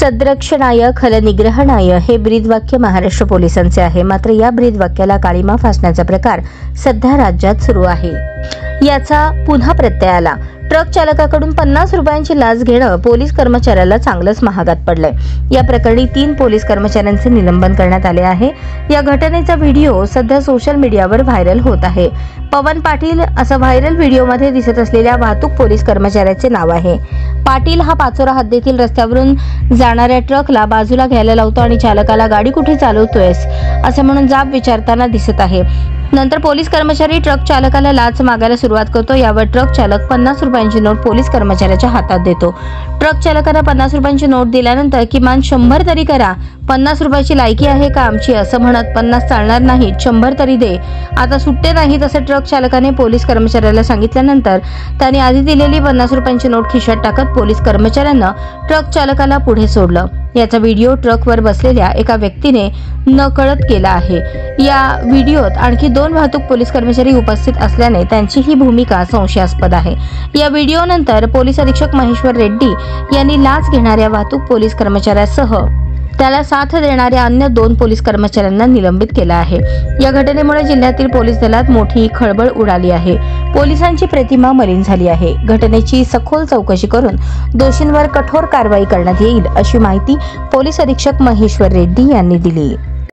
सद्रक्षणाय खलनिग्रहणाय हे ब्रीदवाक्य महाराष्ट्र पोलिसांचे आहे। मात्र या ब्रीदवाक्याला काळीमा फासण्याचा प्रकार सध्या राज्यात सुरू आहे। याचा पुन्हा प्रत्यय आला। ट्रक चालकाकडून 50 रुपयांची लाच घेणं पोलीस कर्मचाऱ्याला चांगलंच महागात पडलंय। या प्रकरणी 3 पोलीस कर्मचाऱ्यांचे निलंबन करण्यात आले आहे। या घटनेचा व्हिडिओ सध्या सोशल मीडियावर व्हायरल होत आहे। पवन पाटील असं व्हायरल व्हिडिओमध्ये दिसत असलेल्या वाहतूक पोलीस कर्मचाऱ्याचे नाव आहे। पाटील हा पाचोरा हद्दीतील रस्त्यावरून जाणाऱ्या ट्रकला बाजूला घ्यायला लावतो आणि चालकाला गाडी कुठे चालवतोयस असे म्हणून जाब विचारताना दिसत आहे। नंतर पोलीस कर्मचारी ट्रक चालकाला लाच मागायला सुरुवात करतो। यावर ट्रक चालक 50 रुपयांची नोट पोलीस कर्मचाऱ्याच्या हातात देतो। ट्रक चालकाला 50 रुपयांची नोट दिल्यानंतर किमान 100 तरी करा, 50 रुपयाची लायकी आहे का आमची असं म्हणत 50 चालणार नाही 100 तरी दे, आता सुट्टे नाहीत असं ट्रक चालकाने पोलीस कर्मचाऱ्याला सांगितल्यानंतर त्याने आधी दिलेली 50 रुपयांची नोट खिशात टाकत पोलीस कर्मचाऱ्यांना ट्रक चालकाला पुढे सोडलं। याचा व्हिडिओ ट्रकवर बसलेल्या एका व्यक्तीने नकळत केला आहे। या व्हिडिओत आणखी 2 वाहतूक पोलीस कर्मचारी उपस्थित असल्याने त्यांची ही भूमिका संशयास्पद आहे। या व्हिडिओनंतर पोलीस अधीक्षक महेश्वर रेड्डी यांनी लाच घेणाऱ्या वाहतूक पोलीस कर्मचाऱ्यासह त्याला साथ देणाऱ्या अन्य 2 पोलीस कर्मचाऱ्यांना निलंबित केलं आहे। या घटनेमुळे जिल्ह्यातील पोलीस दलात मोठी खळबळ उडाली आहे। पोलिसांची प्रतिमा मलिन झाली आहे। घटनेची सखोल चौकशी करून दोषींवर कठोर कारवाई करण्यात येईल अशी माहिती पोलीस अधीक्षक महेश्वर रेड्डी यांनी दिली।